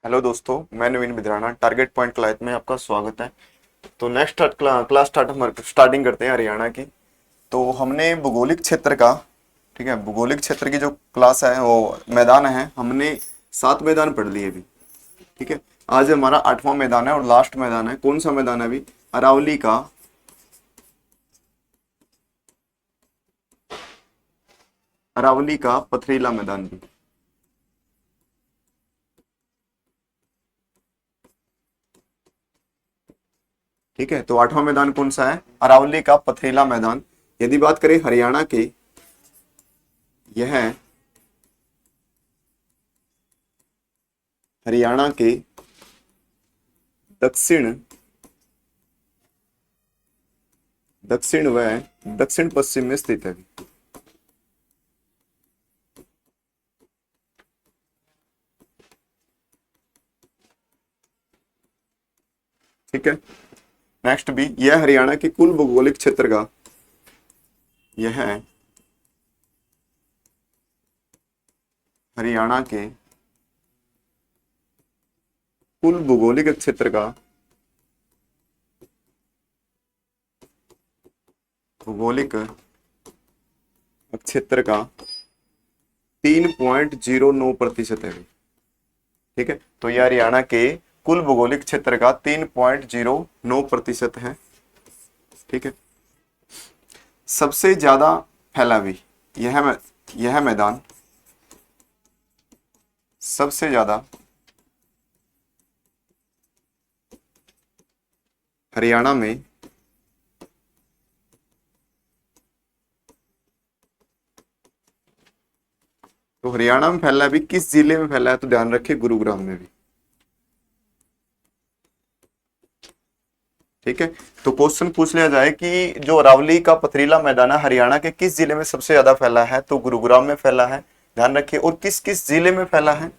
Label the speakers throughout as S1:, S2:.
S1: Hello दोस्तों, मैं नवीन बिधराना target point class में आपका स्वागत है। तो नेक्स्ट क्लास स्टार्टिंग करते हैं हरियाणा की। तो हमने भूगोलिक क्षेत्र का, ठीक है, भूगोलिक क्षेत्र की जो क्लास है वो मैदान है, हमने 7 मैदान पढ़ लिए अभी। ठीक है, आज हमारा 8वां मैदान है और लास्ट मैदान है। कौन सा मैदान है अभी? अरावली का, अरावली का पथरीला मैदान भी। ठीक है, तो 8वां मैदान कौन सा है? अरावली का पथरीला मैदान। यदि बात करें हरियाणा के, यह हरियाणा के दक्षिण दक्षिण व दक्षिण पश्चिम में स्थित है। ठीक है, नेक्स्ट भी, यह हरियाणा की कुल भौगोलिक क्षेत्र का, यह हरियाणा के कुल भौगोलिक क्षेत्र का, भौगोलिक क्षेत्र का 3.09% है। ठीक है, तो यह हरियाणा के कुल भौगोलिक क्षेत्र का 3.09% है। ठीक है, सबसे ज्यादा फैला भी, यह मैदान सबसे ज्यादा हरियाणा में तो हरियाणा में फैला है भी, किस जिले में फैला है? तो ध्यान रखिए, गुरुग्राम में भी। ठीक है, तो क्वेश्चन पूछ लिया जाए कि जो अरावली का पथरीला मैदान है हरियाणा के किस जिले में सबसे ज्यादा फैला है, तो गुरुग्राम में फैला है। ध्यान रखिए, और किस किस जिले में फैला है।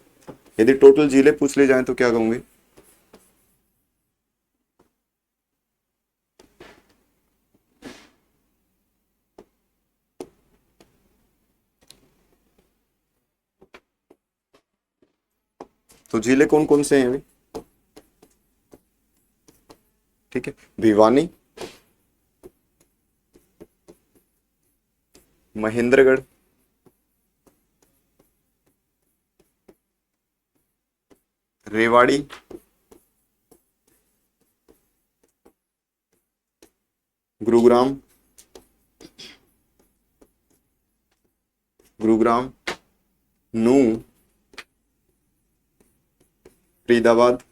S1: यदि टोटल जिले पूछ लिए जाए तो क्या कहूंगे? तो जिले कौन कौन से हैं अभी? ठीक है, भिवानी, महेंद्रगढ़, रेवाड़ी, गुरुग्राम, गुरुग्राम, नूंह, फरीदाबाद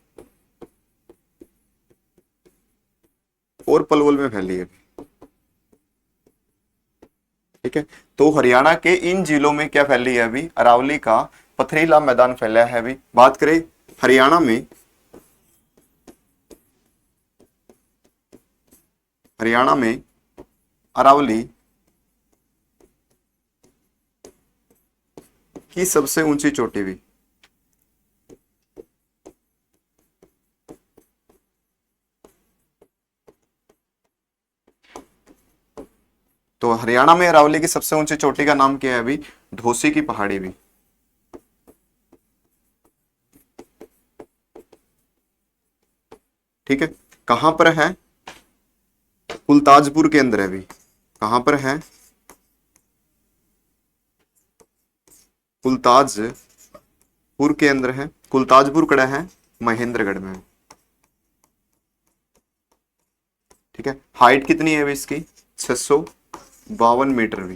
S1: और पलवल में फैली है। ठीक है, तो हरियाणा के इन जिलों में क्या फैली है अभी? अरावली का पथरीला मैदान फैला है अभी। बात करें हरियाणा में, हरियाणा में अरावली की सबसे ऊंची चोटी भी, तो हरियाणा में अरावली की सबसे ऊंची चोटी का नाम क्या है अभी? ढोसी की पहाड़ी भी। ठीक है, कहां पर है? कुलताजपुर के अंदर है अभी। कहां पर है? कुलताजपुर के अंदर है। कुलताजपुर कड़ा है, महेंद्रगढ़ में। ठीक है, हाइट कितनी है अभी इसकी? 652 मीटर भी।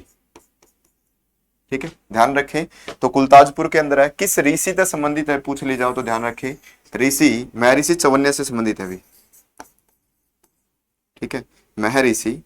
S1: ठीक है, ध्यान रखें, तो कुलताजपुर के अंदर है। किस ऋषि से संबंधित है पूछ ली जाओ तो ध्यान रखें, ऋषि महर्षि चवन्य से संबंधित है अभी। ठीक है, महर्षि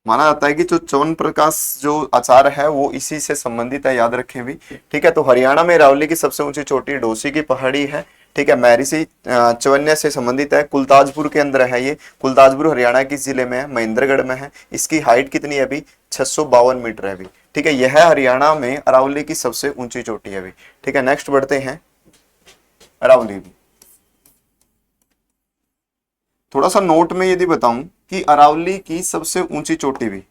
S1: माना जाता है कि जो च्यवन प्रकाश जो आचार्य है वो इसी से संबंधित है, याद रखें भी। ठीक है, तो हरियाणा में अरावली की सबसे ऊंची चोटी डोसी की पहाड़ी है। ठीक है, महर्षि चवन्य से संबंधित है, कुलताजपुर के अंदर है ये। कुलताजपुर हरियाणा किस जिले में है? महेंद्रगढ़ में है। इसकी हाइट कितनी है अभी? 652 मीटर है अभी। ठीक है, यह हरियाणा में अरावली की सबसे ऊंची चोटी है अभी। ठीक है, नेक्स्ट बढ़ते हैं अरावली भी। थोड़ा सा नोट में यदि बताऊं कि अरावली की सबसे ऊंची चोटी भी,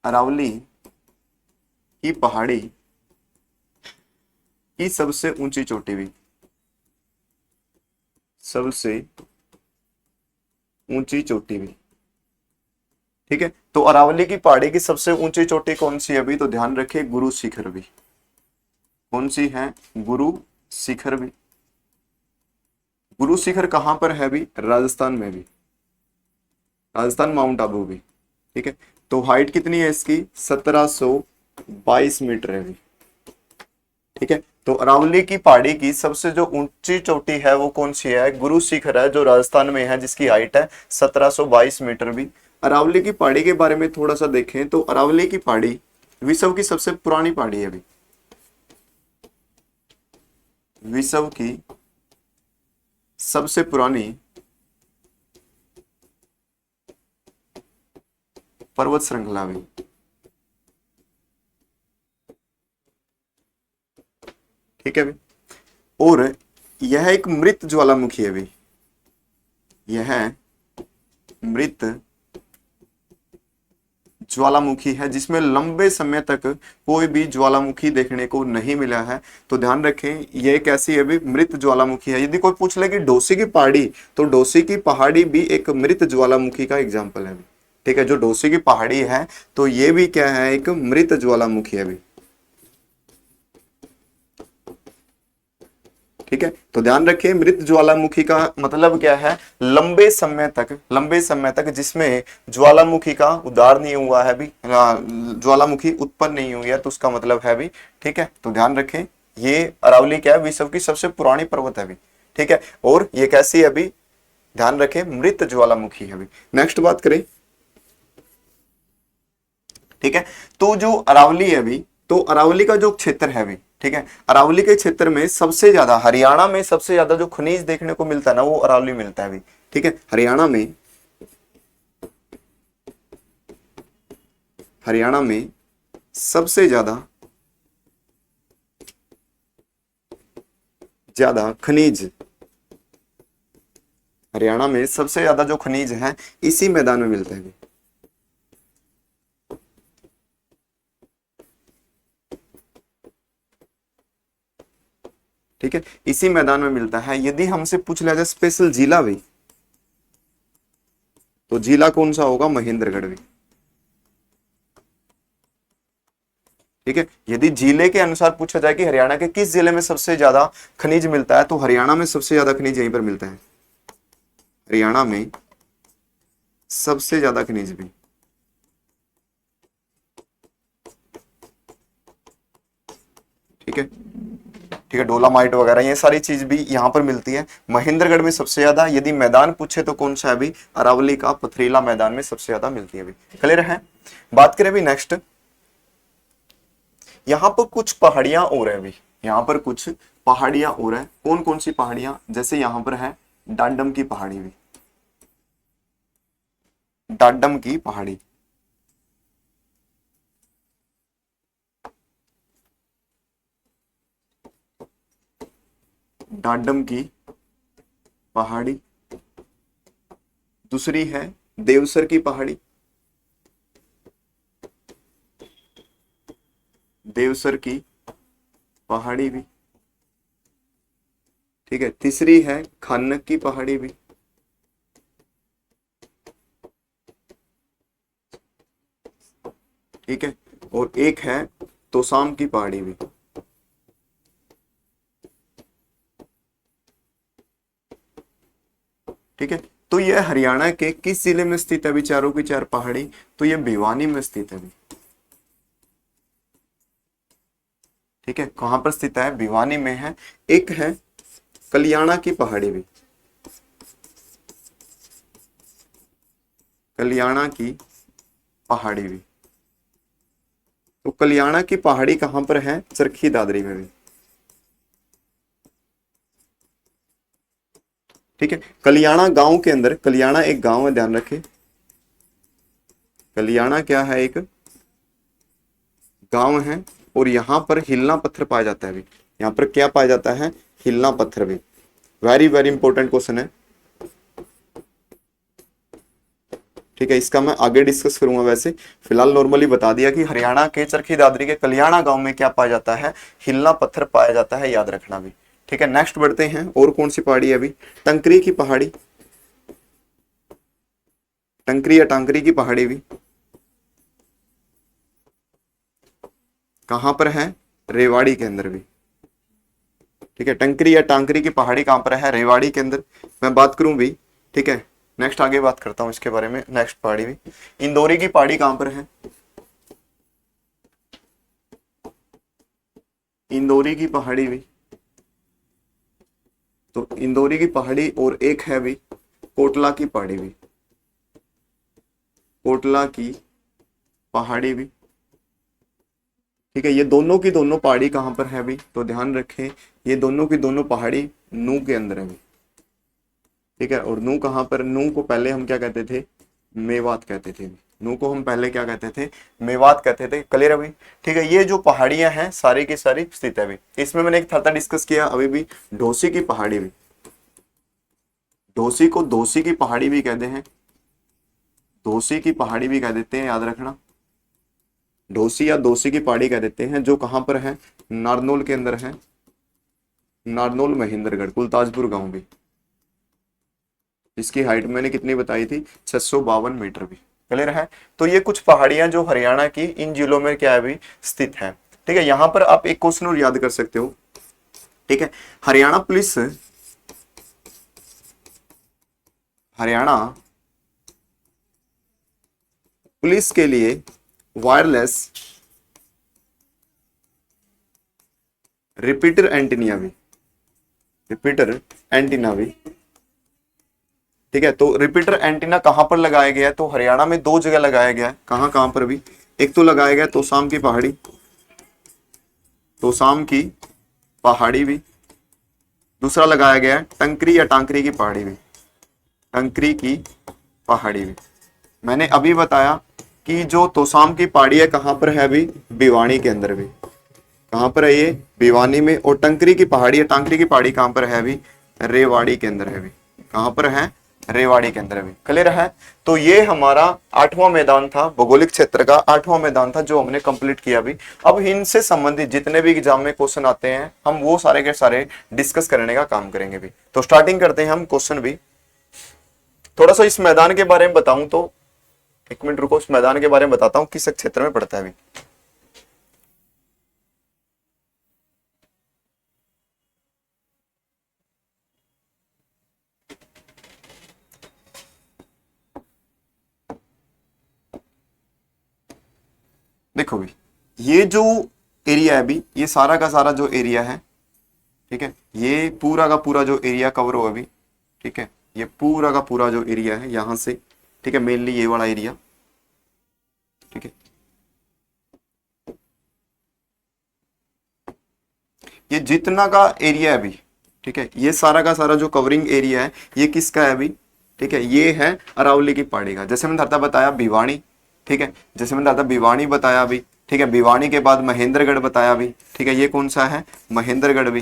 S1: अरावली की पहाड़ी की सबसे ऊंची चोटी भी, सबसे ऊंची चोटी भी, ठीक है। तो अरावली की पहाड़ी की सबसे ऊंची चोटी कौन सी है अभी, तो ध्यान रखिए गुरु शिखर भी। कौन सी है, गुरु शिखर भी। गुरु शिखर कहां पर है भी, राजस्थान में भी, राजस्थान माउंट आबू भी, ठीक है। तो हाइट कितनी है इसकी, 1722 मीटर है भी, ठीक है। तो अरावली की पहाड़ी की सबसे जो ऊंची चोटी है वो कौन सी है, गुरु शिखर है, जो राजस्थान में है, जिसकी हाइट है 1722 मीटर भी। अरावली की पहाड़ी के बारे में थोड़ा सा देखें तो अरावली की पहाड़ी विश्व की सबसे पुरानी पहाड़ी है अभी, विश्व की सबसे पुरानी पर्वत श्रृंखला भी, ठीक है भी। और यह एक मृत ज्वालामुखी है भी, यह मृत ज्वालामुखी है जिसमें लंबे समय तक कोई भी ज्वालामुखी देखने को नहीं मिला है। तो ध्यान रखें यह कैसी है भी, मृत ज्वालामुखी है। यदि कोई पूछ ले कि डोसी की पहाड़ी, तो डोसी की पहाड़ी भी एक मृत ज्वालामुखी का एग्जाम्पल है, ठीक है। जो डोसी की पहाड़ी है तो ये भी क्या है, एक मृत ज्वालामुखी है भी, ठीक है। तो ध्यान रखिए मृत ज्वालामुखी का मतलब क्या है, लंबे समय तक, लंबे समय तक जिसमें ज्वालामुखी का उद्गार नहीं हुआ है भी, ज्वालामुखी उत्पन्न नहीं हुई है, तो उसका मतलब है भी, ठीक है। तो ध्यान रखें ये अरावली क्या है, विश्व की सबसे पुरानी पर्वत है भी, ठीक है। और ये कैसी है अभी, ध्यान रखें मृत ज्वालामुखी है अभी। नेक्स्ट बात करें, ठीक है। तो जो अरावली है अभी, तो अरावली का जो क्षेत्र है अभी, ठीक है, अरावली के क्षेत्र में सबसे ज्यादा, हरियाणा में सबसे ज्यादा जो खनिज देखने को मिलता है ना, वो अरावली मिलता है अभी, ठीक है। हरियाणा में, हरियाणा में सबसे ज्यादा ज्यादा खनिज, हरियाणा में सबसे ज्यादा जो खनिज है इसी मैदान में मिलता है अभी, ठीक है, इसी मैदान में मिलता है। यदि हमसे पूछ लिया जाए स्पेशल जिला भी, तो जिला कौन सा होगा, महेंद्रगढ़ भी, ठीक है। यदि जिले के अनुसार पूछा जाए कि हरियाणा के किस जिले में सबसे ज्यादा खनिज मिलता है, तो हरियाणा में सबसे ज्यादा खनिज यहीं पर मिलता है, हरियाणा में सबसे ज्यादा खनिज भी, ठीक है, ठीक है। डोलामाइट वगैरह ये सारी चीज भी यहां पर मिलती है। महेंद्रगढ़ में सबसे ज्यादा, यदि मैदान पूछे तो कौन सा है अभी, अरावली का पथरीला मैदान में सबसे ज्यादा मिलती है अभी, क्लियर है। बात करें अभी नेक्स्ट, यहाँ पर कुछ पहाड़ियां और है अभी, यहाँ पर कुछ पहाड़ियां और है। कौन कौन सी पहाड़ियां, जैसे यहाँ पर है डांडम की पहाड़ी भी, डांडम की पहाड़ी, डांडम की पहाड़ी। दूसरी है देवसर की पहाड़ी, देवसर की पहाड़ी भी, ठीक है। तीसरी है खानक की पहाड़ी भी, ठीक है। और एक है तोसाम की पहाड़ी भी, ठीक है। तो ये हरियाणा के किस जिले में स्थित है अभी, चारों की चार पहाड़ी, तो ये भिवानी में स्थित है अभी, ठीक है। कहां पर स्थित है, भिवानी में है। एक है कलियाणा की पहाड़ी भी, कलियाणा की पहाड़ी भी। तो कलियाणा की पहाड़ी कहां पर है, चरखी दादरी में भी, ठीक है। कलियाणा गांव के अंदर, कलियाणा एक गांव है, ध्यान रखें कलियाणा क्या है, एक गांव है। और यहां पर हिलना पत्थर पाया जाता है भी, यहां पर क्या पाया जाता है, हिलना पत्थर भी, वेरी वेरी इंपॉर्टेंट क्वेश्चन है, ठीक है। इसका मैं आगे डिस्कस करूंगा, वैसे फिलहाल नॉर्मली बता दिया कि हरियाणा के चरखी दादरी के कल्याणा गांव में क्या पाया जाता है, हिलना पत्थर पाया जाता है, याद रखना भी, ठीक है। नेक्स्ट बढ़ते हैं, और कौन सी पहाड़ी है अभी, टंकरी की पहाड़ी, टंकरी या टांकरी की पहाड़ी भी कहां पर है, रेवाड़ी के अंदर भी, ठीक है। टंकरी या टांकरी की पहाड़ी कहां पर है, रेवाड़ी के अंदर मैं बात करूं भी, ठीक है। नेक्स्ट आगे बात करता हूं इसके बारे में। नेक्स्ट पहाड़ी भी, इंदौरी की पहाड़ी कहां पर है, इंदौरी की पहाड़ी भी, तो इंदौरी की पहाड़ी, और एक है भी कोटला की पहाड़ी भी, कोटला की पहाड़ी भी, ठीक है। ये दोनों की दोनों पहाड़ी कहां पर है भी, तो ध्यान रखें ये दोनों की दोनों पहाड़ी नू के अंदर है भी, ठीक है। और नू कहां पर, नू को पहले हम क्या कहते थे, मेवात कहते थे, नू को हम पहले क्या कहते थे, मेवात कहते थे, क्लियर अभी, ठीक है। ये जो पहाड़ियां हैं सारी की सारी स्थित है अभी, इसमें मैंने एक था डिस्कस किया अभी भी, ढोसी की पहाड़ी भी, ढोसी को दोसी की पहाड़ी भी कहते हैं, दोसी की पहाड़ी भी कह देते हैं, याद रखना, ढोसी या दोसी की पहाड़ी कह देते हैं, जो कहां पर है, नारनौल के अंदर है, नारनौल महेंद्रगढ़ कुलताजपुर गांव भी, जिसकी हाइट मैंने कितनी बताई थी, 652 मीटर भी, क्लियर है। तो ये कुछ पहाड़ियां जो हरियाणा की इन जिलों में क्या है भी स्थित है, ठीक है। यहां पर आप एक क्वेश्चन और याद कर सकते हो, ठीक है। हरियाणा पुलिस, हरियाणा पुलिस के लिए वायरलेस रिपीटर एंटीना भी, रिपीटर एंटीना भी, ठीक है। तो रिपीटर एंटीना कहां पर लगाया गया है, तो हरियाणा में दो जगह लगाया गया है, कहां कहां पर भी, एक तो लगाया गया तोसाम की पहाड़ी, तोसाम की पहाड़ी भी, दूसरा लगाया गया है टंकरी या टांकरी की पहाड़ी भी, टंकरी की पहाड़ी भी। मैंने अभी बताया कि जो तोसाम की पहाड़ी है कहां पर है अभी, भिवानी के अंदर भी, कहां पर है ये, भिवानी में। और टंकरी की पहाड़ी है, टांकरी की पहाड़ी कहां पर है अभी, रेवाड़ी के अंदर है अभी, कहां पर है, रेवाड़ी के अंदर अभी, क्लियर है। तो ये हमारा 8वां मैदान था, भौगोलिक क्षेत्र का 8वां मैदान था जो हमने कंप्लीट किया अभी। अब इनसे संबंधित जितने भी एग्जाम में क्वेश्चन आते हैं हम वो सारे के सारे डिस्कस करने का काम करेंगे भी। तो स्टार्टिंग करते हैं हम क्वेश्चन भी। थोड़ा सा इस मैदान के बारे में बताऊं तो, एक मिनट रुको, इस मैदान के बारे में बताता हूं किस क्षेत्र में पड़ता है अभी। देखो भी, ये जो एरिया है अभी, ये सारा का सारा जो एरिया है, ठीक है, ये पूरा का पूरा जो एरिया कवर हो अभी, ठीक है, ये पूरा का पूरा जो एरिया है यहां से, ठीक है, मेनली ये वाला एरिया, ठीक है, ये जितना का एरिया है अभी, ठीक है, ये सारा का सारा जो कवरिंग एरिया है ये किसका है अभी, ठीक है, ये है अरावली की पहाड़ी का। जैसे मैंने धरता बताया भिवानी, ठीक है, जैसे मैंने धरता भिवानी बताया अभी, ठीक है, भिवानी के बाद महेंद्रगढ़ बताया अभी, ठीक है, ये कौन सा है, महेंद्रगढ़ भी,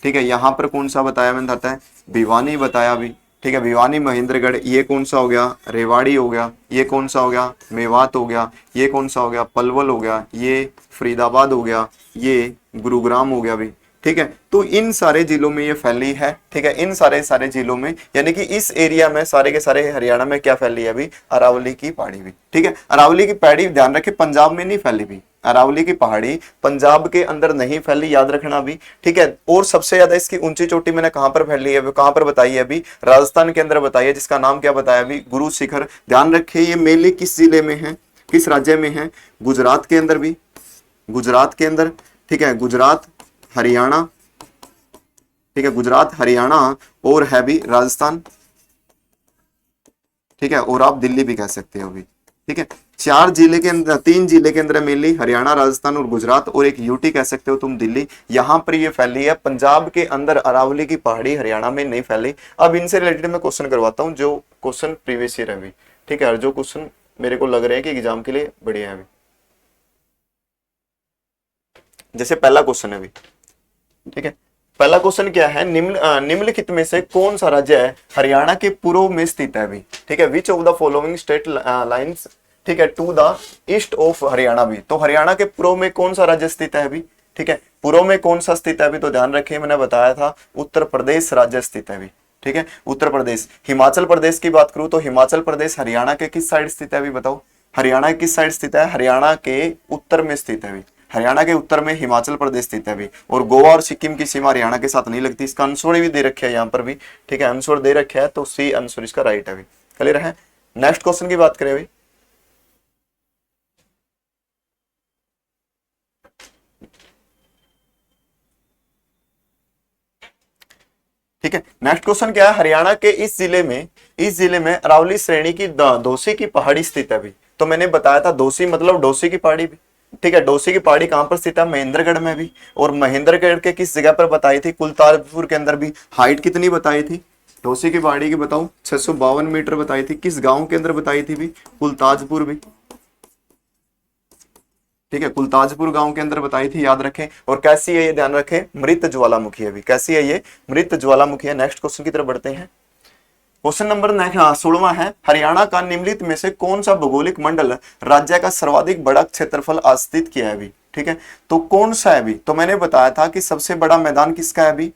S1: ठीक है। यहाँ पर कौन सा बताया मैंने धरता है, भिवानी बताया अभी, ठीक है, भिवानी महेंद्रगढ़, ये कौन सा हो गया, रेवाड़ी हो गया, ये कौन सा हो गया, मेवात हो गया, ये कौन सा हो गया, पलवल हो गया, ये फरीदाबाद हो गया, ये गुरुग्राम हो गया भी, ठीक है। तो इन सारे जिलों में ये फैली है, ठीक है, इन सारे सारे जिलों में, यानी कि इस एरिया में सारे के सारे हरियाणा में क्या फैली है अभी, अरावली की पहाड़ी भी, ठीक है। अरावली की पहाड़ी ध्यान रखे पंजाब में नहीं फैली भी, अरावली की पहाड़ी पंजाब के अंदर नहीं फैली, याद रखना भी, ठीक है। और सबसे ज्यादा इसकी ऊंची चोटी मैंने कहां पर फैली है, कहां पर बताई है अभी, राजस्थान के अंदर बताई है, जिसका नाम क्या बताया अभी, गुरु शिखर। ध्यान रखिए ये मेनली किस जिले में है, किस राज्य में है, गुजरात के अंदर भी, गुजरात के अंदर, ठीक है, गुजरात हरियाणा, ठीक है, गुजरात हरियाणा और है भी राजस्थान, ठीक है, और आप दिल्ली भी कह सकते हो अभी, ठीक है। चार जिले के अंदर, तीन जिले के अंदर मेनली हरियाणा, राजस्थान और गुजरात, और एक यूटी कह सकते हो तुम दिल्ली, यहां पर ये फैली है। पंजाब के अंदर अरावली की पहाड़ी हरियाणा में नहीं फैली। अब इनसे रिलेटेड मैं क्वेश्चन करवाता हूं, जो क्वेश्चन प्रीवियस ईयर है अभी, ठीक है, और जो क्वेश्चन मेरे को लग रहे हैं कि एग्जाम के लिए बढ़िया है अभी। जैसे पहला क्वेश्चन है अभी, ठीक है, पहला क्वेश्चन क्या है, निम्नलिखित में से कौन सा राज्य है हरियाणा के पूर्व में स्थित है अभी, ठीक है, which of the following state lines, ठीक है, to the east of Haryana भी, तो हरियाणा के पूर्व में कौन सा राज्य स्थित है अभी, ठीक है, पूर्व में कौन सा स्थित है अभी, तो ध्यान रखिए मैंने बताया था उत्तर प्रदेश राज्य स्थित है अभी, ठीक है, उत्तर प्रदेश। हिमाचल प्रदेश की बात करूं तो हिमाचल प्रदेश हरियाणा के किस साइड स्थित है अभी बताओ, हरियाणा के किस साइड स्थित है, हरियाणा के उत्तर में स्थित है अभी, हरियाणा के उत्तर में हिमाचल प्रदेश स्थित है अभी, और गोवा और सिक्किम की सीमा हरियाणा के साथ नहीं लगती, इसका आंसर भी दे रखे है यहाँ पर भी, ठीक है, आंसर दे रखे है, तो सी आंसर इसका राइट है अभी, क्लियर है। नेक्स्ट क्वेश्चन की बात करें अभी, ठीक है, नेक्स्ट क्वेश्चन क्या है, हरियाणा के इस जिले में अरावली श्रेणी की दोसी की पहाड़ी स्थित है अभी, तो मैंने बताया था दोसी मतलब डोसी की पहाड़ी भी, ठीक है, डोसी की पहाड़ी कहां पर स्थित है, महेंद्रगढ़ में भी, और महेंद्रगढ़ के किस जगह पर बताई थी, कुलताजपुर के अंदर भी। हाइट कितनी बताई थी डोसी की पहाड़ी की बताओ, 652 मीटर बताई थी, किस गांव के अंदर बताई थी भी, कुलताजपुर भी, ठीक है, कुलताजपुर गांव के अंदर बताई थी, याद रखें। और कैसी है ये ध्यान रखें, मृत ज्वालामुखी है भी, कैसी है ये, मृत ज्वालामुखी है। नेक्स्ट क्वेश्चन की तरफ बढ़ते हैं, क्वेश्चन नंबर 16वां है, हरियाणा का निम्नलिखित में से कौन सा भौगोलिक मंडल राज्य का सर्वाधिक बड़ा क्षेत्रफल आस्थित किया है अभी, ठीक है, तो कौन सा है अभी, तो मैंने बताया था कि सबसे बड़ा मैदान किसका है अभी,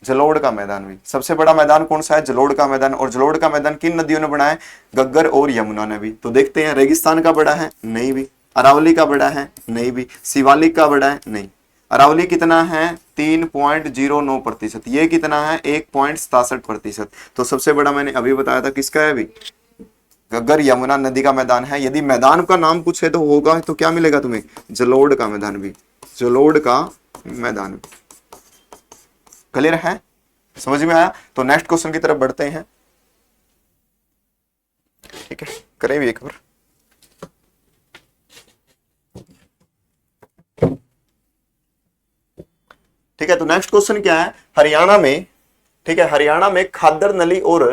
S1: जलोढ़ का मैदान भी, सबसे बड़ा मैदान कौन सा है, जलोढ़ का मैदान। और जलोढ़ का मैदान किन नदियों ने बनाया है, गग्गर और यमुना ने भी। तो देखते हैं, रेगिस्तान का बड़ा है, नहीं भी, अरावली का बड़ा है, नहीं भी, शिवालिक का बड़ा है, नहीं। अरावली कितना है, 3.09%, ये कितना है 1.67%। तो सबसे बड़ा मैंने अभी बताया था किसका है अभी, गग्गर यमुना नदी का मैदान है। यदि मैदान का नाम पूछे तो होगा तो क्या मिलेगा तुम्हें, जलोढ़ का मैदान भी, जलोढ़ का मैदान। क्लियर है, समझ में आया। तो नेक्स्ट क्वेश्चन की तरफ बढ़ते हैं, ठीक है, करें भी एक बार, ठीक है। तो नेक्स्ट क्वेश्चन क्या है, हरियाणा में, ठीक है, हरियाणा में खादर नली और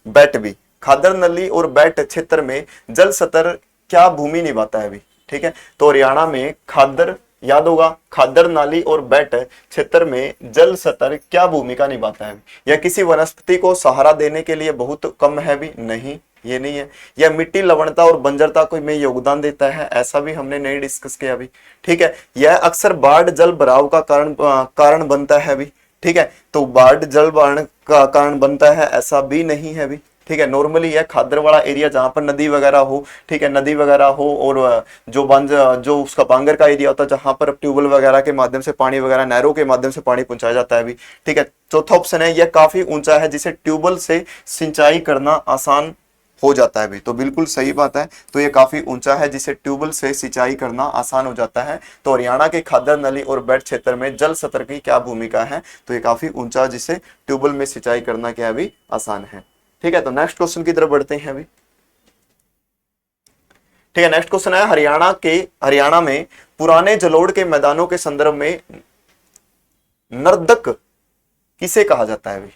S1: बैट भी, खादर नली और बैट क्षेत्र में जल स्तर क्या भूमि निभाता है अभी, ठीक है। तो हरियाणा में खादर, याद होगा, खादर नाली और बैट क्षेत्र में जल स्तर क्या भूमिका निभाता है, या किसी वनस्पति को सहारा देने के लिए बहुत कम है भी, नहीं, ये नहीं है। या मिट्टी लवणता और बंजरता को में योगदान देता है, ऐसा भी हमने नहीं डिस्कस किया अभी, ठीक है। यह अक्सर बाढ़ जल भराव का कारण बनता है अभी, ठीक है। तो बाढ़ जल भराव का कारण बनता है, ऐसा भी नहीं है अभी, ठीक है। नॉर्मली यह खादर वाला एरिया जहां पर नदी वगैरह हो, ठीक है, नदी वगैरह हो, और जो उसका बांगर का एरिया होता है जहां पर ट्यूबवेल वगैरह के माध्यम से पानी वगैरह, नहरों के माध्यम से पानी पहुंचाया जाता है अभी, ठीक है। चौथा ऑप्शन है, यह काफी ऊंचा है जिसे ट्यूबवेल से सिंचाई करना आसान हो जाता है भी, तो बिल्कुल सही बात है। तो ये काफी ऊंचा है जिसे ट्यूबवेल से सिंचाई करना आसान हो जाता है। तो हरियाणा के खादर नली और बैट क्षेत्र में जल स्तर की क्या भूमिका है, तो ये काफी ऊंचा जिसे ट्यूबवेल में सिंचाई करना क्या अभी आसान है, ठीक है। तो नेक्स्ट क्वेश्चन की तरफ बढ़ते हैं अभी, ठीक है। नेक्स्ट क्वेश्चन है, हरियाणा में पुराने जलोढ़ के मैदानों के संदर्भ में नर्दक किसे कहा जाता है अभी,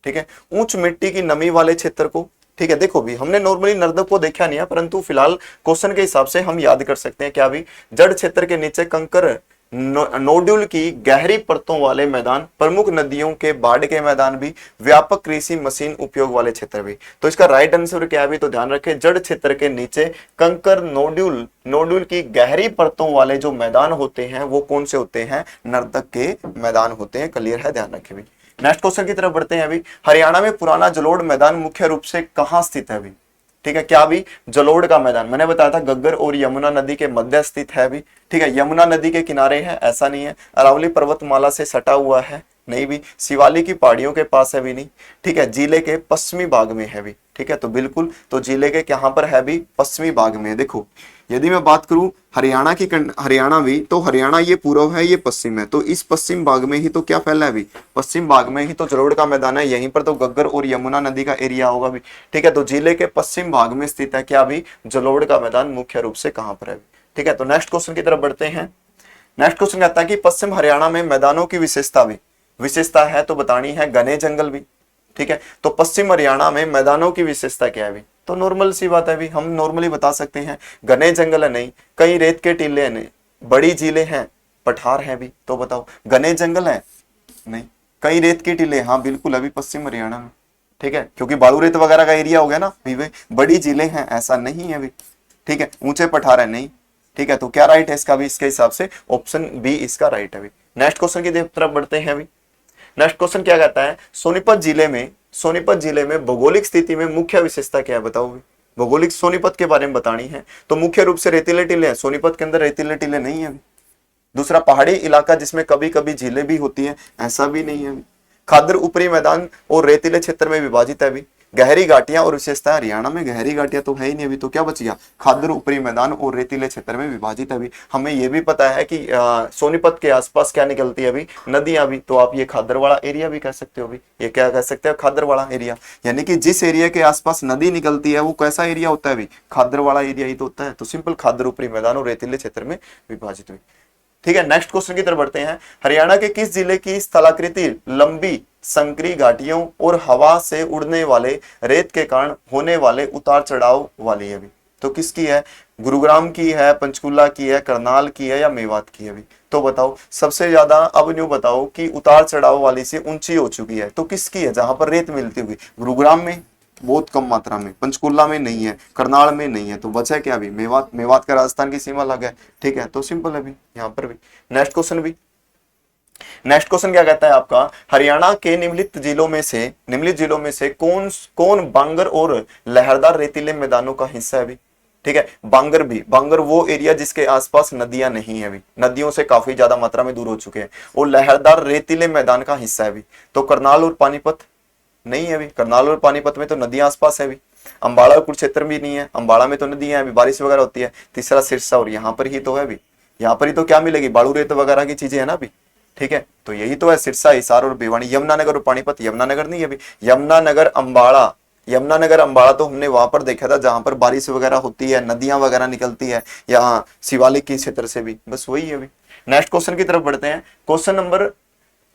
S1: ठीक है। उच्च मिट्टी की नमी वाले क्षेत्र को, ठीक है। देखो भी हमने नॉर्मली नर्दक को देखा नहीं है, परंतु फिलहाल क्वेश्चन के हिसाब से हम याद कर सकते हैं क्या भी, जड़ क्षेत्र के नीचे कंकर नोड्यूल की गहरी परतों वाले मैदान, प्रमुख नदियों के बाढ़ के मैदान भी, व्यापक कृषि मशीन उपयोग वाले क्षेत्र भी। तो इसका राइट आंसर क्या भी, तो ध्यान रखें, जड़ क्षेत्र के नीचे कंकर नोड्यूल की गहरी परतों वाले जो मैदान होते हैं वो कौन से होते हैं, नर्दक के मैदान होते हैं। क्लियर है, ध्यान रखें भी। नेक्स्ट क्वेश्चन की तरफ बढ़ते हैं अभी, हरियाणा में पुराना जलोढ़ मैदान मुख्य रूप से कहां स्थित है अभी, ठीक है। क्या भी, जलोढ़ का मैदान मैंने बताया था गग्गर और यमुना नदी के मध्य स्थित है अभी, ठीक है। यमुना नदी के किनारे है, ऐसा नहीं है। अरावली पर्वतमाला से सटा हुआ है, नहीं भी। शिवाली की पहाड़ियों के पास है भी नहीं, ठीक है। जिले के पश्चिमी भाग में है भी, ठीक है। तो बिल्कुल, तो जिले के कहां पर है भी, पश्चिमी भाग में। देखो यदि मैं बात करूं हरियाणा भी, तो हरियाणा ये पूर्व है, ये पश्चिम है, तो इस पश्चिम भाग में ही तो क्या फैला है भी, पश्चिम भाग में ही तो जलोढ़ का मैदान है, यहीं पर तो गग्गर और यमुना नदी का एरिया होगा भी, ठीक है। तो जिले के पश्चिम भाग में स्थित है क्या भी, जलोढ़ का मैदान मुख्य रूप से कहां पर है, ठीक है। तो नेक्स्ट क्वेश्चन की तरफ बढ़ते हैं। नेक्स्ट क्वेश्चन कहता है कि पश्चिम हरियाणा में मैदानों की विशेषता है तो बतानी है घने जंगल भी, ठीक है। तो पश्चिम हरियाणा में मैदानों की विशेषता क्या है भी, तो नॉर्मल सी बात है भी, हम नॉर्मली बता सकते हैं घने जंगल है, नहीं। कई रेत के टीले हैं, नहीं। बड़ी झीलें हैं, पठार है भी, तो बताओ घने जंगल है, नहीं। कई रेत की टीले, हाँ बिल्कुल अभी पश्चिम हरियाणा में, ठीक है, क्योंकि बालू रेत वगैरह का एरिया हो गया ना अभी, वे बड़ी जिले हैं ऐसा नहीं है अभी, ठीक है, ऊंचे पठार है नहीं, ठीक है, तो क्या राइट है इसका भी, इसके हिसाब से ऑप्शन बी इसका राइट है अभी। नेक्स्ट क्वेश्चन की तरफ बढ़ते हैं अभी। नेक्स्ट क्वेश्चन क्या कहता है, सोनीपत जिले में भौगोलिक स्थिति में मुख्य विशेषता क्या है, बताओ भी। भौगोलिक सोनीपत के बारे में बतानी है, तो मुख्य रूप से रेतीले टीले हैं, सोनीपत के अंदर रेतीले टीले नहीं है अभी। दूसरा, पहाड़ी इलाका जिसमें कभी कभी झीलें भी होती है, ऐसा भी नहीं है अभी। खादर ऊपरी मैदान और रेतीले क्षेत्र में विभाजित है अभी। गहरी घाटियां और विशेषता, हरियाणा में गहरी घाटियां तो है ही नहीं अभी, तो क्या बच गया, खादर ऊपरी मैदान और रेतीले क्षेत्र में विभाजित है अभी। हमें यह भी पता है कि सोनीपत के आसपास क्या निकलती है अभी, नदियां भी, तो आप ये खादर वाला एरिया भी कह सकते हो अभी, ये क्या कह सकते हैं, खादर वाला एरिया, यानी कि जिस एरिया के आसपास नदी निकलती है वो कैसा एरिया होता है अभी, खादर वाला एरिया ही तो होता है, तो सिंपल खादर ऊपरी मैदान और रेतीले क्षेत्र में विभाजित हुई, ठीक है। नेक्स्ट क्वेश्चन की तरफ बढ़ते हैं। हरियाणा के किस जिले की स्थलाकृति लंबी संकरी घाटियों और हवा से उड़ने वाले रेत के कारण होने वाले उतार चढ़ाव वाली है अभी, तो किसकी है, गुरुग्राम की है, पंचकुला की है, करनाल की है या मेवात की है अभी, तो बताओ सबसे ज्यादा, अब न्यू बताओ कि उतार चढ़ाव वाली से ऊंची हो चुकी है, तो किसकी है, जहां पर रेत मिलती होगी, गुरुग्राम में बहुत कम मात्रा में, पंचकुला में नहीं है, करनाल में नहीं है, तो बचा क्या भी, मेवात, मेवात का राजस्थान की सीमा लगा है, ठीक है, तो सिंपल है भी यहाँ पर भी। नेक्स्ट क्वेश्चन भी, नेक्स्ट क्वेश्चन क्या कहता है आपका, हरियाणा के निम्नलिखित जिलों में से कौन कौन बांगर और लहरदार रेतीले मैदानों का हिस्सा है अभी, ठीक है। बांगर वो एरिया जिसके आसपास नदियां नहीं है अभी, नदियों से काफी ज्यादा मात्रा में दूर हो चुके हैं, और लहरदार रेतीले मैदान का हिस्सा है अभी, तो करनाल और पानीपत नहीं है अभी, करनाल और पानीपत में तो नदियां आसपास है अभी। अंबाला और कुरुक्षेत्र भी नहीं है, अंबाला में तो नदियां अभी, बारिश वगैरह होती है। तीसरा सिरसा, और यहाँ पर ही तो है अभी, यहाँ पर ही तो क्या मिलेगी, बालू रेत वगैरह की चीजें है ना अभी, ठीक है, तो यही तो है, सिरसा, हिसार और भिवानी। यमुनानगर और पानीपत, यमुनानगर नहीं है अभी, यमुनानगर अंबाला तो हमने वहां पर देखा था जहां पर बारिश वगैरह होती है, नदियां वगैरह निकलती है, यहाँ शिवालिक के क्षेत्र से भी, बस वही है अभी। नेक्स्ट क्वेश्चन की तरफ बढ़ते हैं। क्वेश्चन नंबर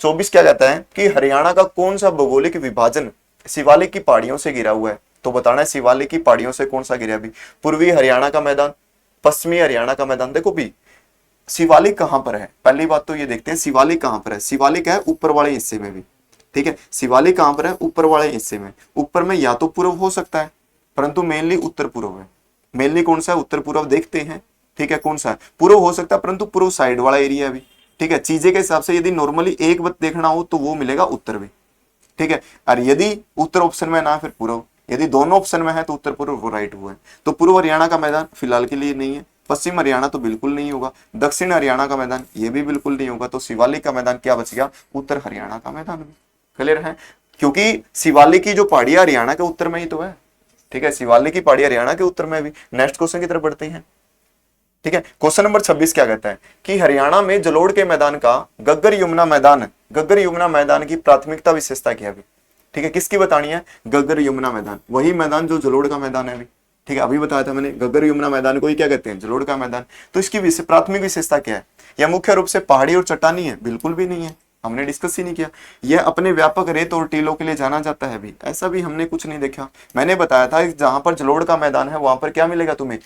S1: 24 क्या कहता है कि हरियाणा का कौन सा भौगोलिक विभाजन शिवालिक की पहाड़ियों से घिरा हुआ है, तो बताना है शिवालिक की पहाड़ियों से कौन सा घिरा है अभी। पूर्वी हरियाणा का मैदान, पश्चिमी हरियाणा का मैदान। देखो भी शिवालिक कहां पर है, पहली बात तो ये देखते हैं शिवालिक कहां पर है। शिवालिक है ऊपर वाले हिस्से में भी, ठीक है, शिवालिक कहां पर है, ऊपर वाले हिस्से में। ऊपर में या तो पूर्व हो सकता है, परंतु मेनली उत्तर पूर्व है। मेनली कौन सा है, उत्तर पूर्व देखते हैं, ठीक है, कौन सा है, पूर्व हो सकता है, परंतु पूर्व साइड वाला एरिया अभी, ठीक है। चीजें के हिसाब से यदि नॉर्मली एक बात देखना हो तो वो मिलेगा उत्तर में, ठीक है, और यदि उत्तर ऑप्शन में ना फिर पूर्व, यदि दोनों ऑप्शन में है तो उत्तर पूर्व वो राइट हुआ है। तो पूर्व हरियाणा का मैदान फिलहाल के लिए नहीं है, पश्चिम हरियाणा तो बिल्कुल नहीं होगा, दक्षिण हरियाणा का मैदान ये भी बिल्कुल नहीं होगा, तो शिवालिक का मैदान क्या बच गया, उत्तर हरियाणा का मैदान भी। क्लियर है, क्योंकि शिवालिक की जो पहाड़ियां हरियाणा के उत्तर में ही तो है, ठीक है, शिवालिक की पहाड़ी हरियाणा के उत्तर में भी। नेक्स्ट क्वेश्चन की तरफ बढ़ते हैं, ठीक है। क्वेश्चन नंबर 26 क्या कहता है कि हरियाणा में जलोढ़ के मैदान का गग्गर यमुना मैदान की प्राथमिकता विशेषता क्या है, ठीक है, किसकी बतानी है, गग्गर यमुना मैदान, वही मैदान जो जलोढ़ का मैदान है अभी, ठीक है, अभी बताया था मैंने, गग्गर यमुना मैदान को ही क्या कहते हैं, जलोढ़ का मैदान। तो इसकी प्राथमिक विशेषता क्या है, यह मुख्य रूप से पहाड़ी और चट्टानी है, बिल्कुल भी नहीं है, हमने डिस्कस ही नहीं किया। यह अपने व्यापक रेत और टीलों के लिए जाना जाता है भी, ऐसा भी हमने कुछ नहीं देखा। मैंने बताया था जहां पर जलोढ़ का मैदान है वहां पर क्या मिलेगा तुम्हें,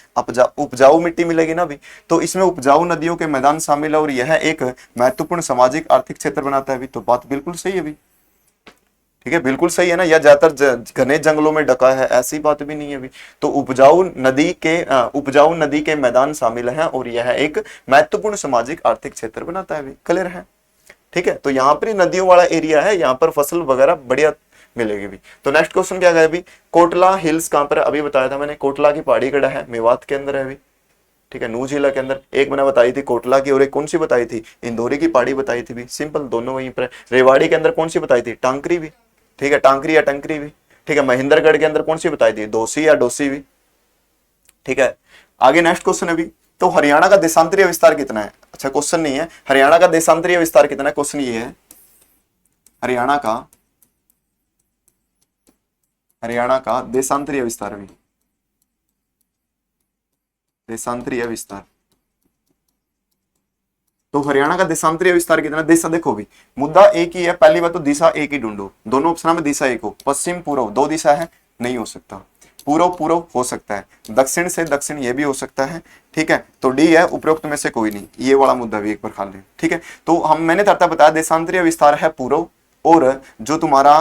S1: उपजाऊ मिट्टी मिलेगी ना भी, तो इसमें उपजाऊ नदियों के मैदान शामिल है और यह एक महत्वपूर्ण सामाजिक आर्थिक क्षेत्र बनाता है भी, तो बात बिल्कुल सही है भी, ठीक है, बिल्कुल सही है ना। यह ज्यादातर घने जंगलों में ढका है, ऐसी बात भी नहीं है अभी, तो उपजाऊ नदी के मैदान शामिल हैं और यह एक महत्वपूर्ण सामाजिक आर्थिक क्षेत्र बनाता है अभी। क्लियर है, ठीक है, तो यहाँ पर नदियों वाला एरिया है, यहाँ पर फसल वगैरह बढ़िया मिलेगी भी। तो नेक्स्ट क्वेश्चन क्या है अभी, कोटला हिल्स कहां पर है, अभी बताया था मैंने, कोटला की पहाड़ी गढ़ है, मेवात के अंदर है अभी, ठीक है, नूह जिला के अंदर। एक मैंने बताई थी कोटला की और एक कौन सी बताई थी, इंदौरी की पहाड़ी बताई थी भी, सिंपल, दोनों वहीं पर। रेवाड़ी के अंदर कौन सी बताई थी, टांकरी भी, ठीक है, टांकरी या टंकरी भी, ठीक है। महेंद्रगढ़ के अंदर कौन सी बताई थी, दोसी या डोसी भी, ठीक है। आगे नेक्स्ट क्वेश्चन अभी, तो हरियाणा का देशांतरीय विस्तार कितना है, अच्छा क्वेश्चन नहीं है, हरियाणा का देशांतरीय विस्तार कितना है, क्वेश्चन ये है हरियाणा का देशांतरीय विस्तार भी, देशांतरीय विस्तार, तो हरियाणा का देशांतरीय विस्तार कितना, दिशा देखो भी, मुद्दा एक ही है, पहली बात तो दिशा एक ही ढूंढो, दोनों ऑप्शन में दिशा एक हो, पश्चिम पूर्व दो दिशा है, नहीं हो सकता, पूर्व हो सकता है, दक्षिण से दक्षिण ये भी हो सकता है, ठीक है, तो डी है उपरोक्त में से कोई नहीं, ये वाला मुद्दा भी एक बार खा ले, ठीक है। तो मैंने तर्ता बताया देशांतरीय विस्तार है पूर्व, और जो तुम्हारा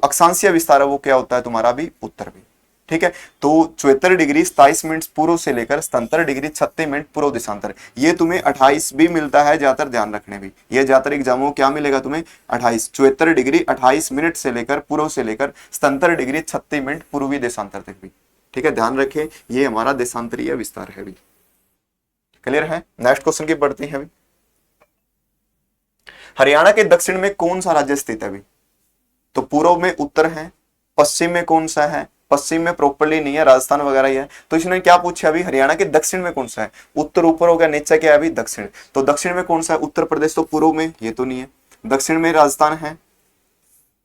S1: अक्षांशीय विस्तार है वो क्या होता है तुम्हारा भी उत्तर भी। ठीक है, तो 74 डिग्री 27 मिनट पूर्व से लेकर 77 डिग्री 36 मिनट पूर्व देशांतर, ये तुम्हें 28 भी मिलता है ज्यादातर, ध्यान रखने भी, ये ज्यादातर एग्जामों में क्या मिलेगा तुम्हें 28, 74 डिग्री 28 मिनट से लेकर पूर्व से लेकर 77 डिग्री 36 मिनट पूर्वी देशांतर तक भी। ठीक है, ध्यान रखें ये हमारा देशांतरीय विस्तार है भी। क्लियर है, नेक्स्ट क्वेश्चन की बढ़ती है अभी। हरियाणा के दक्षिण में कौन सा राज्य स्थित है अभी? तो पूर्व में उत्तर है, पश्चिम में कौन सा है? पश्चिम में प्रॉपरली नहीं है, राजस्थान वगैरह ही है। तो इसने क्या पूछा अभी, हरियाणा के दक्षिण में कौन सा है? उत्तर ऊपर हो गया, नीचे क्या है अभी दक्षिण। तो दक्षिण में कौन सा है? उत्तर प्रदेश तो पूर्व में, ये तो नहीं है। दक्षिण में राजस्थान है,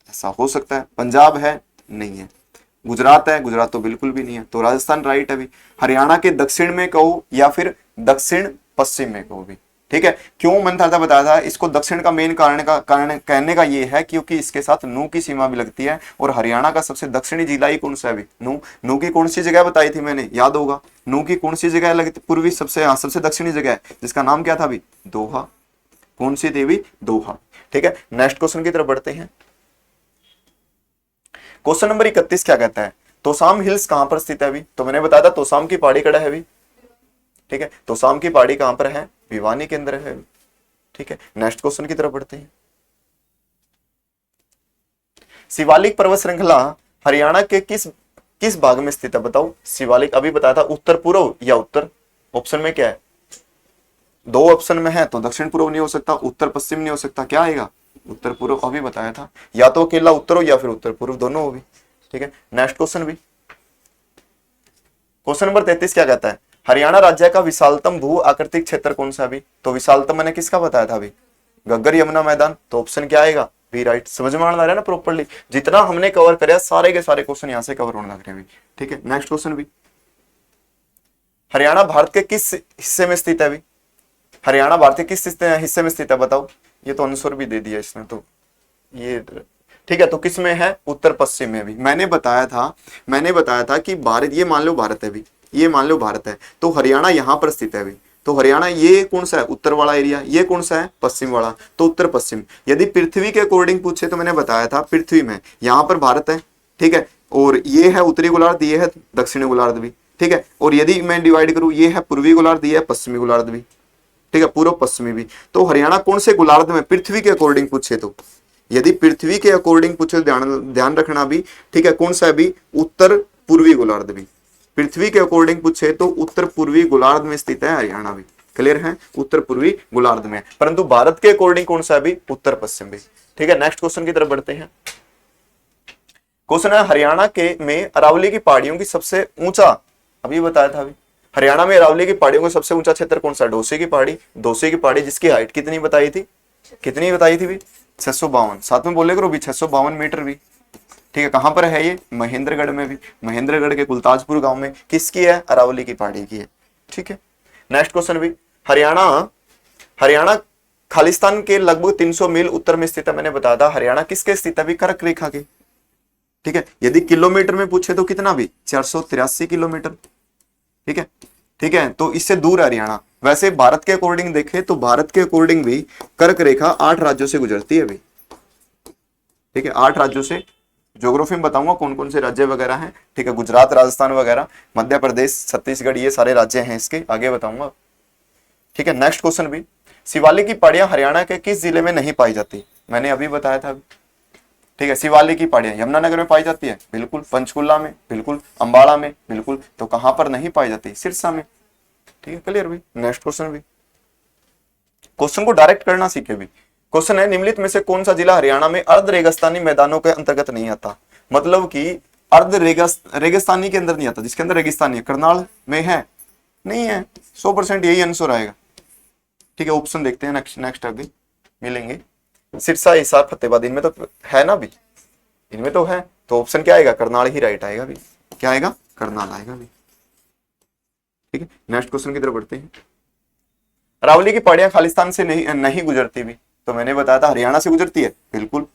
S1: ऐसा हो सकता है। पंजाब है, नहीं है। गुजरात है, गुजरात तो बिल्कुल भी नहीं है। तो राजस्थान राइट है अभी। हरियाणा के दक्षिण में कहो या फिर दक्षिण पश्चिम में कहो भी। ठीक है, क्यों मन था बताया था इसको दक्षिण का मेन कारण कहने का ये है क्योंकि इसके साथ नू की सीमा भी लगती है, और हरियाणा का सबसे दक्षिणी जिला ही कौन सा है अभी? नू। नू की कौन सी जगह बताई थी मैंने, याद होगा। नू की कौन सी जगह लगती पूर्वी सबसे दक्षिणी जगह है जिसका नाम क्या था अभी? दोहा। कौन सी थी अभी? दोहा। ठीक है, नेक्स्ट क्वेश्चन की तरफ बढ़ते हैं। क्वेश्चन नंबर 31 क्या कहता है? तोसाम हिल्स कहां पर स्थित है अभी? तो मैंने बताया था तोसाम की पहाड़ी कड़ा है अभी। ठीक है, तोसाम की पहाड़ी कहां पर है? भिवानी के अंदर है। ठीक है, नेक्स्ट क्वेश्चन की तरफ बढ़ते हैं। शिवालिक पर्वत श्रृंखला हरियाणा के किस किस भाग में स्थित है बताओ? शिवालिक अभी बताया था उत्तर पूर्व या उत्तर, ऑप्शन में क्या है? दो ऑप्शन में है तो दक्षिण पूर्व नहीं हो सकता, उत्तर पश्चिम नहीं हो सकता, क्या आएगा? उत्तर पूर्व अभी बताया था, या तो अकेला उत्तर हो या फिर उत्तर पूर्व, दोनों हो भी। ठीक है, नेक्स्ट क्वेश्चन भी। क्वेश्चन नंबर 33 क्या कहता है? हरियाणा राज्य का विशालतम भू आकृतिक क्षेत्र कौन सा अभी? तो विशालतम मैंने किसका बताया था अभी? गग्गर यमुना मैदान। तो ऑप्शन क्या आएगा? B right. समझ में आ रहा है ना प्रॉपर्ली? जितना हमने कवर कराया सारे के सारे क्वेश्चन यहां से कवर होने लग रहे हैं। ठीक है, नेक्स्ट क्वेश्चन भी। हरियाणा भारत के किस हिस्से में स्थित है अभी? हरियाणा भारत के किस हिस्से में स्थित है बताओ? ये तो आंसर भी दे दिया इसने तो, ये ठीक है। तो किस में है? उत्तर पश्चिम में भी। मैंने बताया था कि भारत, ये मान लो भारत है अभी, ये मान लो भारत है, तो हरियाणा यहां पर स्थित है अभी। तो हरियाणा ये कौन सा है? उत्तर वाला एरिया। ये कौन सा है? पश्चिम वाला। तो उत्तर पश्चिम। यदि पृथ्वी के अकॉर्डिंग पूछे तो मैंने बताया था पृथ्वी में यहां पर भारत है। ठीक है, और ये है उत्तरी गोलार्ध, ये है दक्षिणी गोलार्ध भी। ठीक है, और यदि मैं डिवाइड करूं, ये है पूर्वी गोलार्ध, ये है पश्चिमी गोलार्ध भी। ठीक है, पूर्व पश्चिमी भी। तो हरियाणा कौन से गोलार्ध में पृथ्वी के अकॉर्डिंग पूछे तो, यदि पृथ्वी के अकॉर्डिंग पूछे ध्यान रखना भी। ठीक है, कौन सा है भी? उत्तर पूर्वी गोलार्ध भी। पृथ्वी के अकॉर्डिंग पूछे तो उत्तर पूर्वी गोलार्ध में स्थित है हरियाणा भी। क्लियर है, उत्तर पूर्वी गोलार्ध में। परंतु भारत के अकॉर्डिंग कौन सा है भी? उत्तर पश्चिम भी। ठीक है, नेक्स्ट क्वेश्चन की तरफ बढ़ते हैं। क्वेश्चन है हरियाणा के में अरावली की पहाड़ियों की सबसे ऊंचा, अभी बताया था अभी, हरियाणा में अरावली की पहाड़ियों का सबसे ऊंचा क्षेत्र कौन सा? डोसी की पहाड़ी। डोसी की पहाड़ी जिसकी हाइट कितनी बताई थी? कितनी बताई थी भी? 652। साथ में बोले करो भी 652 मीटर भी। ठीक है, कहां पर है ये? महेंद्रगढ़ में भी। महेंद्रगढ़ के कुलताजपुर गांव में। किसकी है? अरावली की पहाड़ी की है। ठीक है, नेक्स्ट क्वेश्चन भी। हरियाणा खालिस्तान के लगभग 300 मील उत्तर में स्थित है। मैंने बताया था हरियाणा किसके स्थित है? कर्क रेखा के। ठीक है, यदि किलोमीटर में पूछे तो कितना भी? 483 किलोमीटर। ठीक है, ठीक है, तो इससे दूर है हरियाणा। वैसे भारत के अकॉर्डिंग देखे तो भारत के अकॉर्डिंग भी कर्क रेखा 8 राज्यों से गुजरती है अभी। ठीक है, 8 राज्यों से। ज्योग्राफी में बताऊंगा कौन कौन से राज्य वगैरह हैं। ठीक है, गुजरात, राजस्थान वगैरह, मध्य प्रदेश, छत्तीसगढ़, ये सारे राज्य हैं इसके, आगे बताऊंगा। ठीक है, नेक्स्ट क्वेश्चन भी। शिवालिक की पहाड़ियां हरियाणा के किस जिले में नहीं पाई जाती? मैंने अभी बताया था। ठीक है, शिवालिक की पहाड़ियां यमुनानगर में पाई जाती है, बिल्कुल। पंचकुला में, बिल्कुल। अंबाला में, बिल्कुल। तो कहां पर नहीं पाई जाती? सिरसा में। ठीक है, क्लियर भी। नेक्स्ट क्वेश्चन भी। क्वेश्चन को डायरेक्ट करना सीखे भी। क्वेश्चन है निम्नलिखित में से कौन सा जिला हरियाणा में अर्ध रेगिस्तानी मैदानों के अंतर्गत नहीं आता? मतलब कि अर्ध रेगिस्तानी के अंदर नहीं आता, जिसके अंदर रेगिस्तानी है। करनाल में है? नहीं है। 100% यही आंसर आएगा। ठीक है, ऑप्शन देखते हैं नेक्स्ट आगे मिलेंगे। सिरसा, हिसार, फतेहाबाद, इनमें तो है ना भी, इनमें तो है। तो ऑप्शन क्या आएगा? करनाल ही राइट आएगा भी। क्या आएगा? करनाल आएगा भी। ठीक है, नेक्स्ट क्वेश्चन की तरफ बढ़ते हैं। अरावली की पहाड़ियां खालिस्तान से नहीं गुजरती भी। तो मैंने बताया था हरियाणा से गुजरती है, बिल्कुल।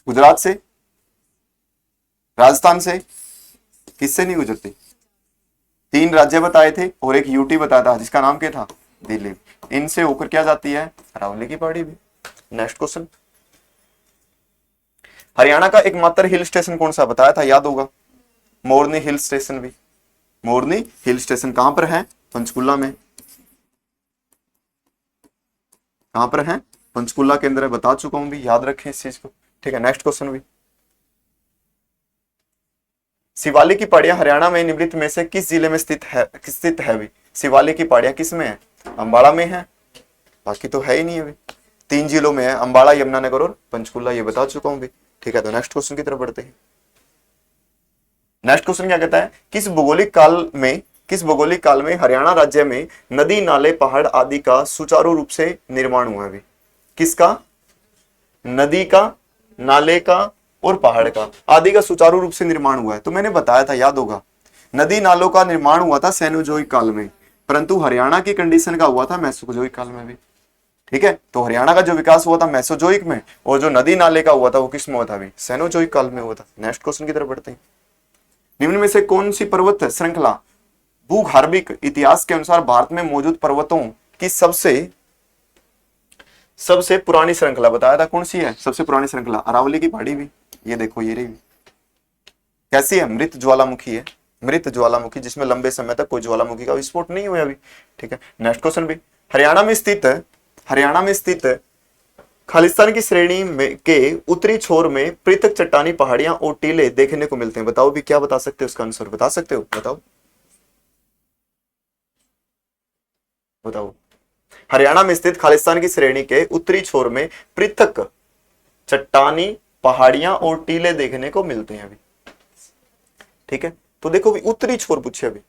S1: गुजरात से, राजस्थान से, किससे नहीं गुजरती? 3 राज्य बताए थे और एक यूटी बताया था जिसका नाम क्या था? दिल्ली। इनसे होकर क्या जाती है? अरावली की पहाड़ी भी। Next question. हरियाणा का एकमात्र हिल स्टेशन कौन सा बताया था, याद होगा, मोरनी हिल स्टेशन भी। मोरनी हिल स्टेशन कहां पर है, पंचकुला में। कहां पर है, पंचकुला के अंदर है, बता चुका हूं भी, याद रखें इस चीज को। ठीक है, नेक्स्ट क्वेश्चन भी। शिवालिक की पहाड़ियां हरियाणा में निम्नलिखित में से किस जिले में स्थित है भी। शिवालिक की पहाड़ियां किस में है, अंबाला में है, बाकी तो है ही नहीं अभी। 3 जिलों में है, अंबाला, यमुनानगर और पंचकुला, ये बता चुका हूं भी। ठीक है, तो नेक्स्ट क्वेश्चन की तरफ बढ़ते हैं। नेक्स्ट क्वेश्चन क्या कहता है, किस भौगोलिक काल में हरियाणा राज्य में नदी नाले पहाड़ आदि का सुचारू रूप से निर्माण हुआ है। किसका, नदी का, नाले का और पहाड़ का, आदि का सुचारू रूप से निर्माण हुआ है। तो मैंने बताया था, याद होगा, नदी नालों का निर्माण हुआ था सेनोजोइक काल में, परंतु हरियाणा की कंडीशन का हुआ था मेसोजोइक काल में भी। ठीक है, तो हरियाणा का जो विकास हुआ था मेसोजोइक में, और जो नदी नाले का हुआ था वो किस में हुआ था अभी, सेनोजोइक काल में हुआ था। नेक्स्ट क्वेश्चन की तरफ बढ़ते हैं। निम्न में से कौन सी पर्वत श्रृंखला भूगर्भिक इतिहास के अनुसार भारत में मौजूद पर्वतों की सबसे पुरानी श्रृंखला, बताया था कौन सी है सबसे पुरानी श्रृंखला, अरावली की पहाड़ी भी। ये देखो, ये रही, कैसी है, मृत ज्वालामुखी है, मृत ज्वालामुखी, जिसमें लंबे समय तक कोई ज्वालामुखी का विस्फोट नहीं हुआ अभी। ठीक है, नेक्स्ट क्वेश्चन भी। हरियाणा में स्थित खालिस्तान की श्रेणी में के उत्तरी छोर में पृथक चट्टानी पहाड़ियां और टीले देखने को मिलते हैं। बताओ भी, क्या बता सकते हो उसका आंसर, बता सकते हो, बताओ बताओ। हरियाणा में स्थित खालिस्तान की श्रेणी के उत्तरी छोर में पृथक चट्टानी पहाड़ियां और टीले देखने को मिलते हैं अभी। ठीक है, तो देखो भी, उत्तरी छोर पूछे अभी।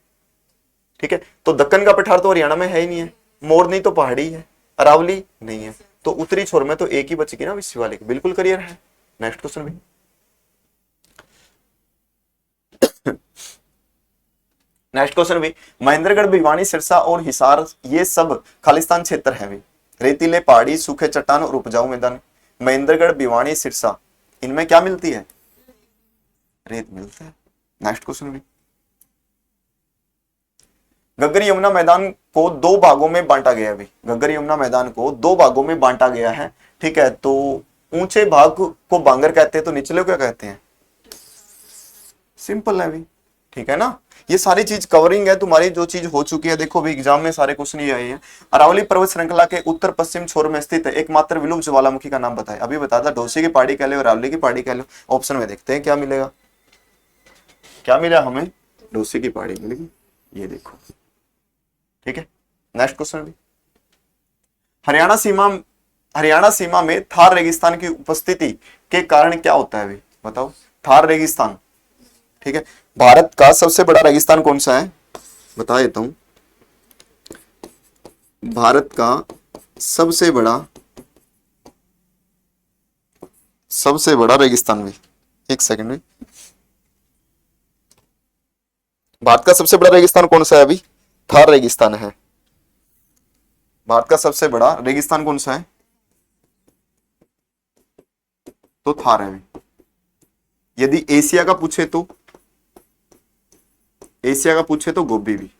S1: ठीक है, तो दक्कन का पठार तो हरियाणा में है ही नहीं है, मोरनी तो पहाड़ी है, अरावली नहीं है, तो उत्तरी छोर में तो एक ही बचेगी ना, शिवालिक। बिल्कुल क्लियर है। नेक्स्ट क्वेश्चन भी। नेक्स्ट क्वेश्चन भी, महेंद्रगढ़, भिवानी, सिरसा और हिसार, ये सब खालिस्तान क्षेत्र है भी। रेतीले पहाड़ी, सूखे चट्टान और उपजाऊ मैदान। महेंद्रगढ़, भिवानी, सिरसा, इनमें क्या मिलती है, रेत मिलता है। नेक्स्ट क्वेश्चन भी। घग्गर यमुना मैदान को 2 भागों में बांटा गया है अभी। घग्गर यमुना मैदान को 2 भागों में बांटा गया है। ठीक है, तो ऊंचे भाग को बांगर कहते हैं, तो निचले को क्या कहते हैं, सिंपल है अभी। ठीक है ना, ये सारी चीज कवरिंग है तुम्हारी, जो चीज हो चुकी है। देखो भी, एग्जाम में सारे क्वेश्चन ये आए हैं। अरावली पर्वत श्रृंखला के उत्तर पश्चिम छोर में स्थित एकमात्र विलुप्त ज्वालामुखी का नाम बताए। अभी बता था, डोसी की पहाड़ी कह लो, अरावली की पहाड़ी कह लो। ऑप्शन में देखते हैं क्या मिलेगा, क्या मिला हमें, डोसी की पहाड़ी मिलेगी, ये देखो। ठीक है, नेक्स्ट क्वेश्चन भी। हरियाणा सीमा में थार रेगिस्तान की उपस्थिति के कारण क्या होता है अभी, बताओ, थार रेगिस्तान। ठीक है, भारत का सबसे बड़ा रेगिस्तान कौन सा है, बता देता हूं। भारत का सबसे बड़ा रेगिस्तान भी, एक सेकंड में, भारत का सबसे बड़ा रेगिस्तान कौन सा है अभी, थार रेगिस्तान है। भारत का सबसे बड़ा रेगिस्तान कौन सा है, तो थार है अभी। यदि एशिया का पूछे तो गोबी भी।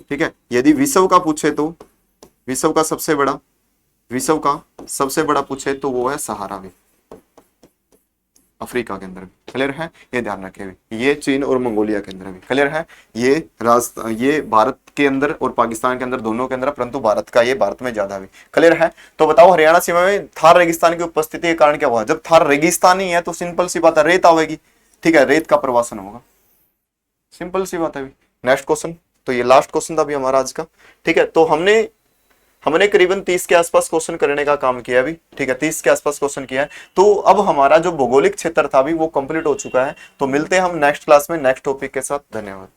S1: ठीक है, यदि विश्व का पूछे तो विश्व का सबसे बड़ा पूछे तो वो है सहारा भी, अफ्रीका के अंदर भी। क्लियर है, ये ध्यान रखें भी। ये चीन और मंगोलिया के अंदर भी। क्लियर है, ये भारत के अंदर और पाकिस्तान के अंदर, दोनों के अंदर, परंतु भारत में ज्यादा भी। क्लियर है, तो बताओ, हरियाणा सीमा में थार रेगिस्तान की उपस्थिति के कारण क्या हुआ। जब थार रेगिस्तान ही है तो सिंपल सी बात है, रेत आवेगी। ठीक है, रेत का प्रवासन होगा, सिंपल सी बात है। नेक्स्ट क्वेश्चन, तो ये लास्ट क्वेश्चन था अभी हमारा आज का। ठीक है, तो हमने करीबन 30 के आसपास क्वेश्चन करने का काम किया अभी। ठीक है, 30 के आसपास क्वेश्चन किया है। तो अब हमारा जो भौगोलिक क्षेत्र था अभी वो कंप्लीट हो चुका है। तो मिलते हैं हम नेक्स्ट क्लास में नेक्स्ट टॉपिक के साथ। धन्यवाद।